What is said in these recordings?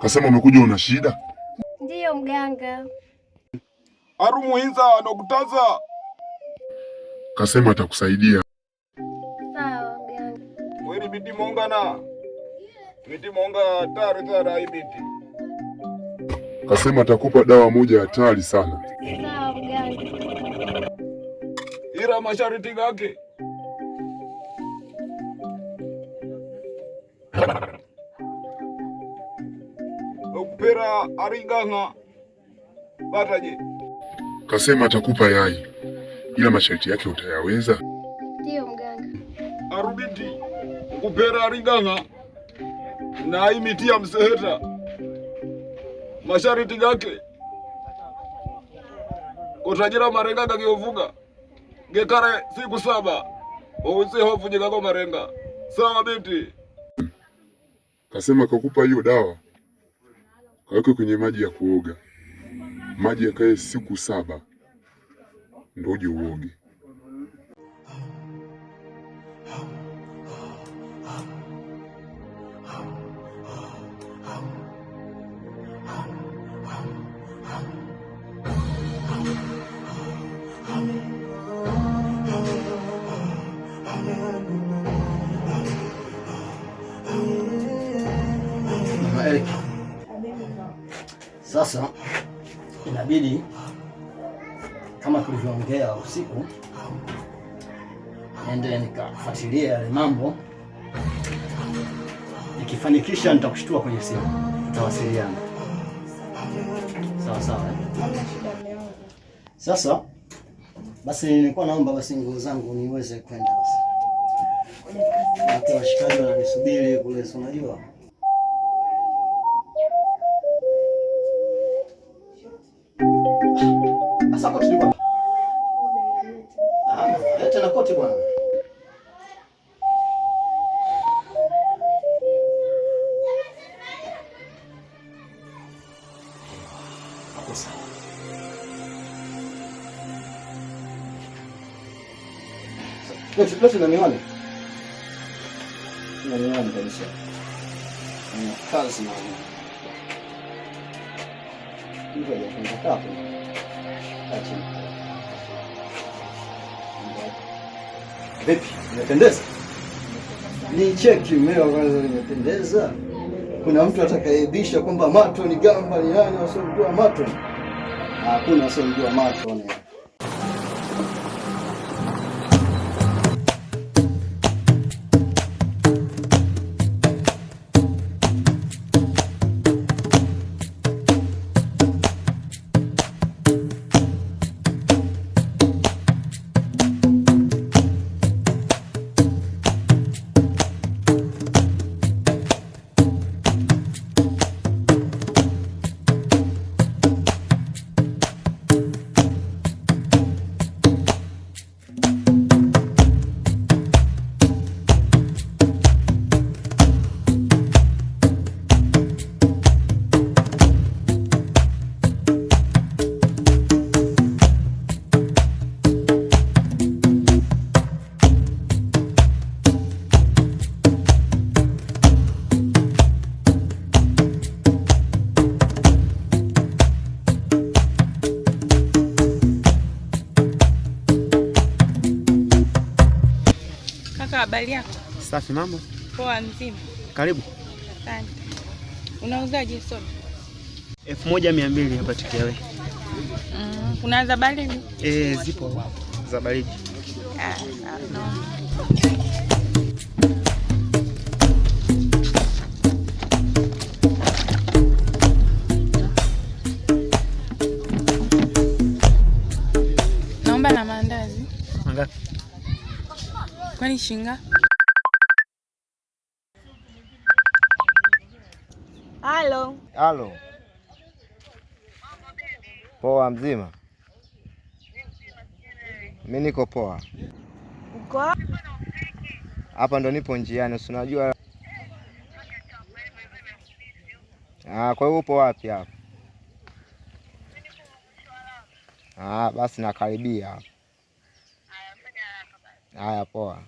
Kasema umekuja una shida? Ndiyo mganga. Arumuhinza nokutaza. Kasema atakusaidia. Sawa mganga. Weri biti mongana. Biti monga tara ibiti. Kasema atakupa dawa moja hatari sana. Sawa mganga. Ira mashariti gake. Okupera aringanga. Bataje. Kasema atakupa yai, ila masharti yake utayaweza? Ndiyo mganga. Arubiti okupera aringanga na imiti ya mseheta. Mashariti gake utajira marenga gagiovuga gekare siku 7 ousi hofu jigako marenga. Sawa binti. Kasema kakupa hiyo dawa, kaweke kwenye maji ya kuoga, maji yakae siku 7 ndio uje uoge. Sasa inabidi kama tulivyoongea usiku, niende nikafuatilia yale mambo. Nikifanikisha nitakushtua kwenye simu, tutawasiliana. Sawa sawa. Sasa basi nilikuwa naomba basi nguo zangu niweze kwenda basi. Washikaji wananisubiri kule, unajua. Asa koti ni bwana. Leta na koti bwana. Akosa. Leta na miwani. Na miwani kabisa. Kazi na hivyo ya kunataka. Vipi, umependeza? Ni cheki mmeo kwanza, nimependeza. Kuna mtu atakayeibisha kwamba Mato ni gamba ni nani wasiojua Mato? Hakuna wasiojua Mato ni. Habari yako? Safi, mambo? Poa, mzima. Karibu. Asante. Unauzaje soda? 1200 hapa Tikele. Kuna za baridi? Zipo hapo. Za baridi. No. Naomba na maandazi. Mangapi? Kwani shinga? Halo. Halo. Poa, mzima? Mimi niko poa. Uko? Hapa ndo nipo njiani, si unajua. Kwa hiyo upo wapi hapa? Basi nakaribia hapa. Haya, poa.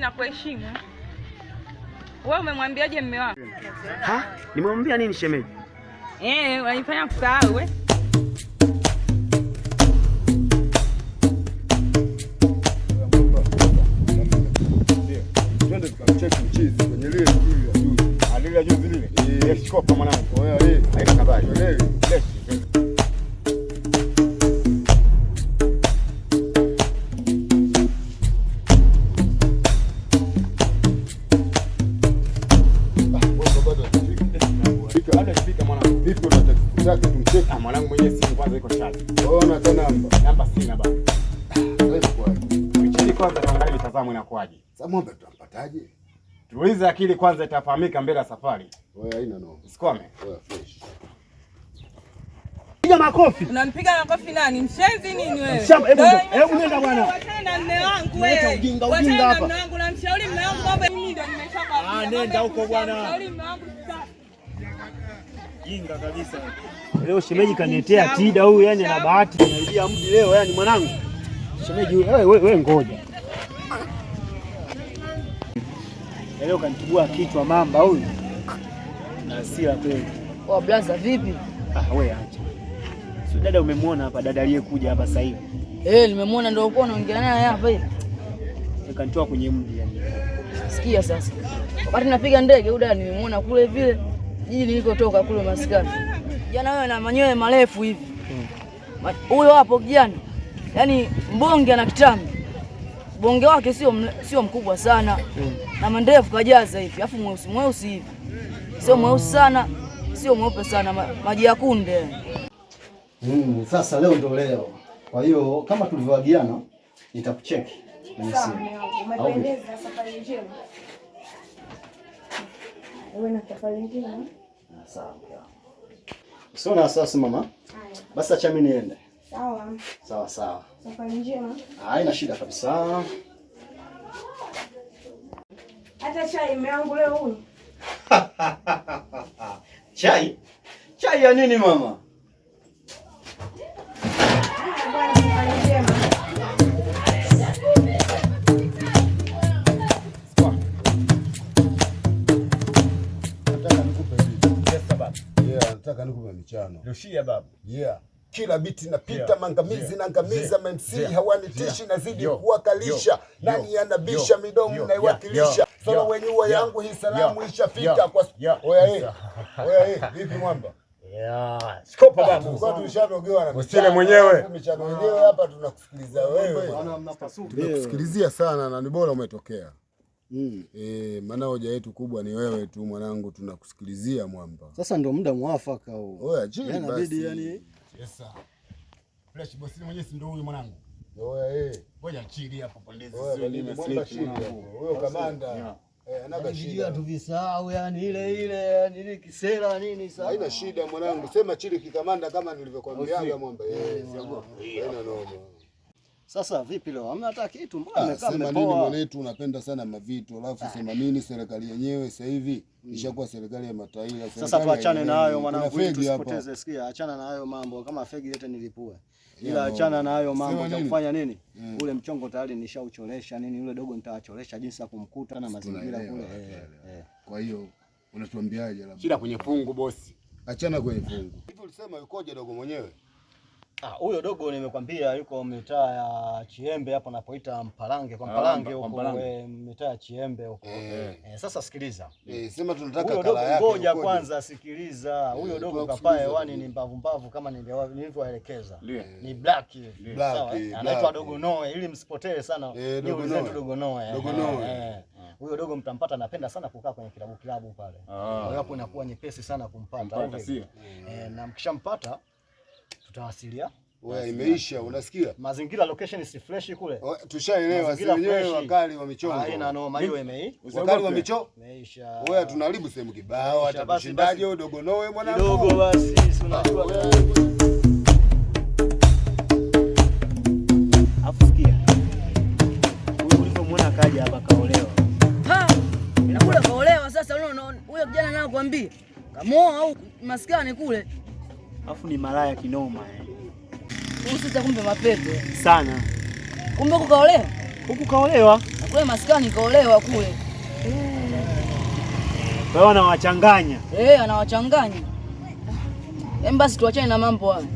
nakuheshimu. Wewe umemwambiaje mume wako? Nimemwambia nini shemeji? Unanifanya kusahau wewe. Twende tukamcheki mchizi kwenye lile juu ya juzi. Alile juzi lile. Shikopa mwanangu. Wewe haina habari. Mwanangu mwenyewe simu kwanza iko chaji. Ona tena namba sina baba. Wewe kwa Mchini kwanza tuangalie mitazamo inakuaje. sasa mwombe tutampataje? Tuulize akili kwanza itafahamika mbele ya safari. Wewe haina noma. Usikome. Wewe fresh. Piga makofi. Unampiga makofi nani? Mshenzi nini wewe? Hebu nenda bwana. Wachana na mume wangu wewe. Leta ujinga hapa. Mume wangu namshauri mume wangu kwamba mimi ndio nimeshaka. Nenda huko bwana. Namshauri mume wangu sasa. Jinga kabisa. Leo shemeji kaniletea tida huyu, yani na bahati kanaibia mji leo, yani mwanangu. Shemeji wewe ngoja. Leo kanitibua kichwa mamba huyu. Na hasira kweli. Blaza vipi? Wewe acha. Sio dada umemwona hapa, dada aliyekuja hapa sasa hivi. Nimemwona ndio uko unaongea naye hapa hivi. Kanitoa kwenye mji yani. Sikia sasa. Wakati napiga ndege dada nimemwona kule vile jiji nilikotoka kule maskani. Kijana wewe na manyoya marefu hivi. Huyo hapo kijana. Yaani mbonge ana kitambi. Bonge wake sio mkubwa sana. Na mandefu kajaza hivi. Alafu mweusi hivi. Sio mweusi sana, sio mweupe sana, maji ya kunde. Sasa leo ndo leo. Kwa hiyo kama tulivyoagiana nitakucheki kwenye simu. Umependeza, safari njema. Wewe na safari njema. Sawa. Sio na sasa mama. Basi acha mimi niende. Sawa. Sawa. Safari njema. Haina shida kabisa. Hata chai mume wangu leo huyu. Chai? Chai ya nini mama? Bwana safari njema. Nataka nikupe michano. Rushia baba. Kila biti napita mangamizi na ngamiza MC hawanitishi nazidi kuwakalisha. Nani anabisha midomo naiwakilisha. Solo wenyewe yangu hii salamu ishafika kwa oya vipi mwamba? Skopa baba. Kwa tulishadogewa na usile mwenyewe. Michano wenyewe hapa tunakusikiliza wewe. Tunakusikilizia sana na ni bora umetokea. Maana hoja yetu kubwa ni wewe tu mwanangu, tunakusikilizia mwamba. Sasa ndo muda mwafaka huu. Oya chini basi. Inabidi yani. Yes. Fresh boss mwenyewe si ndio huyu mwanangu. Oya ngoja chili hapo pondezi sio nini mwamba chini hapo. Huyo kamanda anaga shida tu visahau yani ile nini kisera nini sasa. Haina shida mwanangu. Sema chili kikamanda kama nilivyokuambiaga mwamba. Haina noma. Sasa vipi leo? Hamna hata kitu. Mbona mmekaa mmepoa? Sema nini mwanetu unapenda sana mavitu. Alafu sema nini serikali yenyewe sasa hivi ishakuwa serikali ya mataila. Sasa tuachane na hayo mwanangu, tusipoteze sikia. Achana na hayo mambo kama fegi yote nilipua. Ila achana na hayo mambo ya kufanya nini? Ule mchongo tayari nishauchoresha nini, yule dogo nitaachoresha jinsi ya kumkuta na mazingira kule. Kwa hiyo unatuambiaje labda? Shida kwenye fungu bosi. Achana kwenye fungu. Hivi ulisema yukoje dogo mwenyewe? Huyo dogo nimekwambia yuko mitaa ya Chiembe hapo napoita Mpalange kwa Mpalange huko mitaa ya Chiembe huko. Sasa sikiliza. Sema tunataka kala yake. Ngoja kwanza sikiliza. Huyo dogo kapaa hewani ni mbavu kama nilivyoelekeza. Ni black. Sawa. Anaitwa Dogo Noe ili msipotee sana. Ni ulizetu Dogo Noe. Huyo dogo mtampata, anapenda sana kukaa kwenye kilabu pale. Kwa hiyo hapo inakuwa nyepesi sana kumpata. Na mkishampata tutawasilia. Wewe imeisha, unasikia? Mazingira location si fresh kule. Tushaelewa wenyewe wakali wa michongo. Haina noma hiyo wakali wa michongo. Imeisha. Wewe tunaharibu sehemu kibao hata kushindaje huyo Dogo Noe mwanangu. Dogo basi unajua. Afusikia. Huyo ulivyomwona kaja hapa kaolewa. Inakula kaolewa sasa unaona huyo kijana nao kwambia. Kamoa au maskani kule. Afu ni malaya kinoma Usita kumbe mapete sana. Kumbe kukaolewa? Huku kaolewa. kule maskani kaolewa kule. Kwa hiyo anawachanganya. Anawachanganya. Basi tuachane na mambo haya.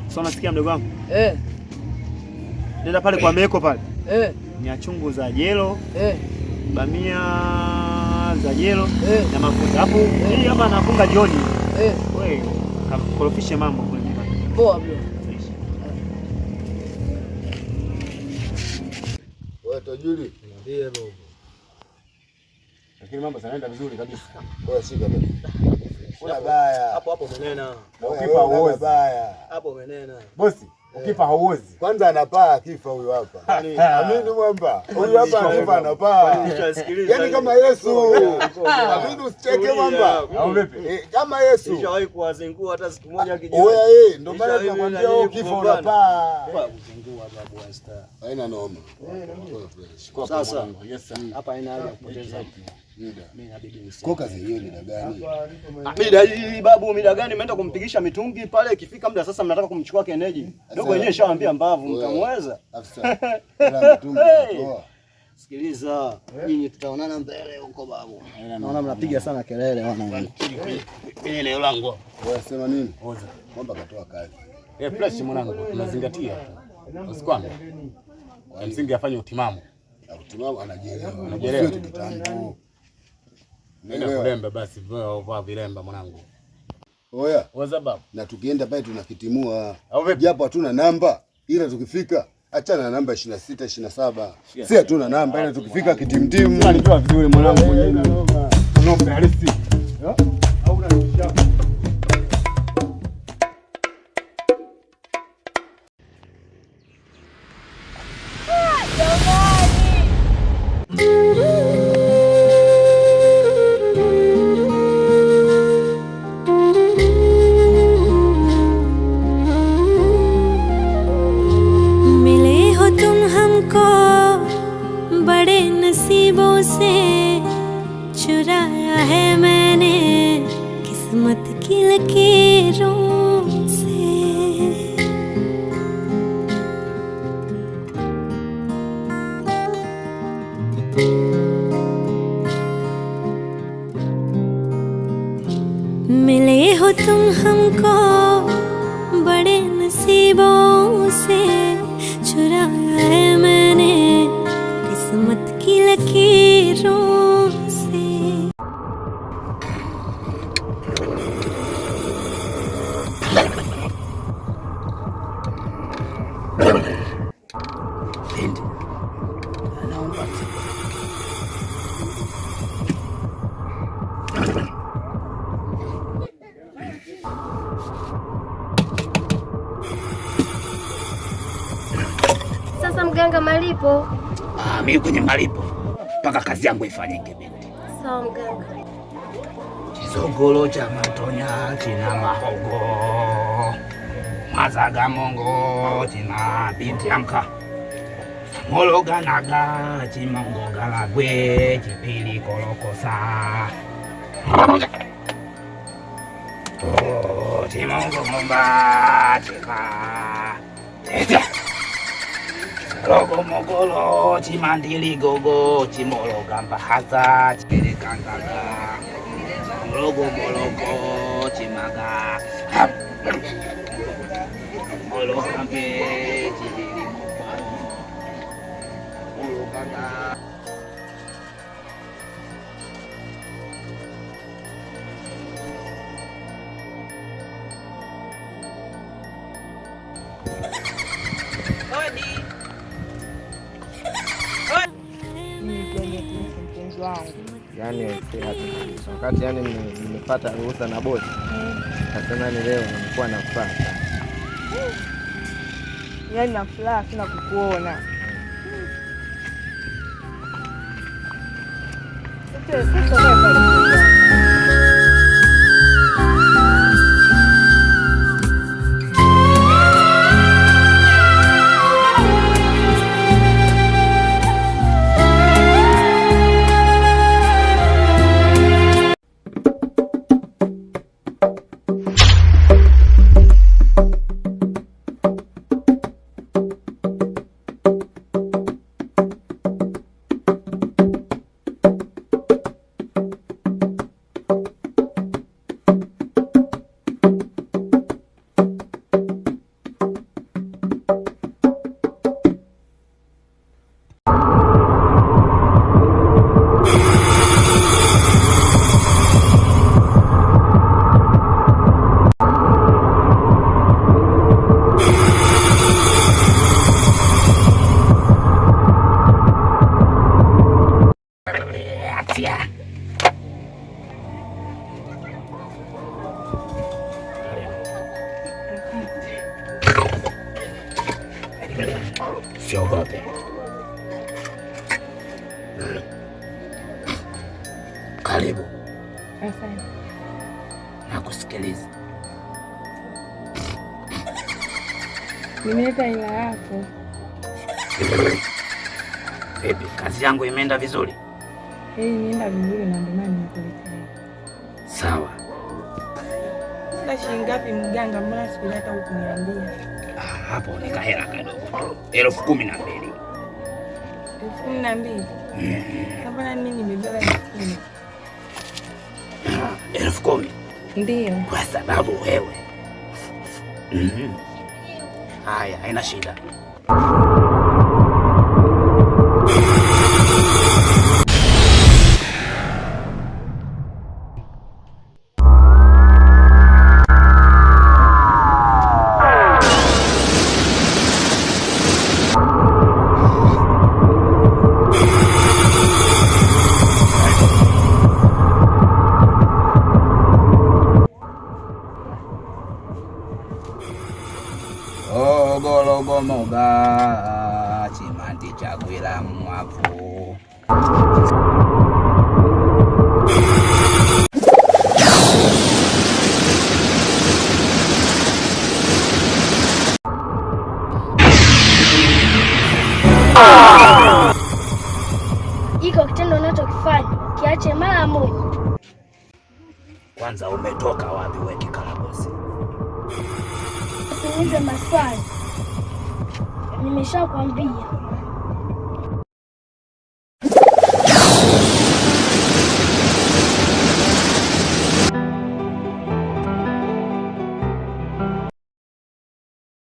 Sasa unasikia mdogo wangu? Nenda pale kwa Meko pale. Ni chungu za jelo. Bamia za jelo na mafuta. Hapo hii hapa anafunga jioni. Wewe korofishe mambo kule. Poa bro. Wewe tajiri. Ndiye robo. Lakini mambo yanaenda vizuri kabisa. Wewe shika baba. Kuna baya. Hapo umenena. Ukifa hauozi. Hapo umenena. Bosi, ukifa hauozi. Kwanza anapaa akifa huyu hapa. Amini mwamba. Huyu hapa akifa anapaa. Yaani kama Yesu. Amini usicheke mwamba. Au vipi? Kama Yesu. Nishawahi kuwazingua hata siku moja akijua. Wewe ndio maana tunakwambia ukifa unapaa. Kuzingua babu wa star. Haina noma. Sasa hapa haina haja kupoteza muda. Mimi inabidi niseme. Kwa kazi hiyo ni gani? Mida hii babu, mida gani mmeenda kumpigisha mitungi pale, ikifika muda sasa mnataka kumchukua kienyeji. Dogo wenyewe shawaambia mbavu mtamweza. Afisa. Ila mitungi toa. Sikiliza, nyinyi tutaonana mbele huko babu. Naona mnapiga sana kelele wana. Mimi eneo langu. Wewe sema nini? Oza. Kwamba katoa kazi. Fresh mwanangu, tunazingatia. Usikwame. Msingi afanye utimamu. Utimamu anajielewa. Anajielewa. Nenda kulemba basi, vaa vilemba mwanangu. Oya. Oza baba. Na tukienda pale tunakitimua. Japo hatuna namba, ila tukifika achana na namba 26 27. Si hatuna namba, ila tukifika kitimtimu. Unanitoa vizuri mwanangu. Unaomba halisi. Au unanishia. चुराया है मैंने किस्मत की लकीरों से। मिले हो तुम हमको बड़े नसीबों से, चुराया है मैंने किस्मत की लकीरों से। Sasa mganga, malipo? Mimi kwenye malipo mpaka kazi yangu ifanyike binti. Sawa mganga. Kizogolo cha matonya kina mahogo, mazaga mongo china binti amka, mologa naga chimongo galagwe chipili kolokosa, chimongo momba chika rogo mogolo chimandili gogo chimolo gamba haza chipili kangaga rogo moloko chimaga molo kambe chipili molo ganga. Yani wakati yani nimepata ruhusa na bosi, nasema ni leo nilikuwa na furaha. Yani na furaha sana kukuona. Karibu. Asante. Nakusikiliza. Nimeleta hela yako. Vipi, kazi yangu imeenda vizuri? Imeenda vizuri na ndio maana nimekuletea. Sawa. Sasa shilingi ngapi mganga? Mbona sikuleta huku niambia? Hapo ni kahera kadogo. 12,000. 12,000. Mbona mimi nimebeba 10,000? 10,000. Ndio. Kwa sababu wewe. Haya, haina shida. Ogologomoga chimanti chagwira mwavu. Iko kitendo unachokifanya kiache mara moja. Kwanza umetoka wapi wewe kikaragosi? Usiniulize maswali. Nimeshakwambia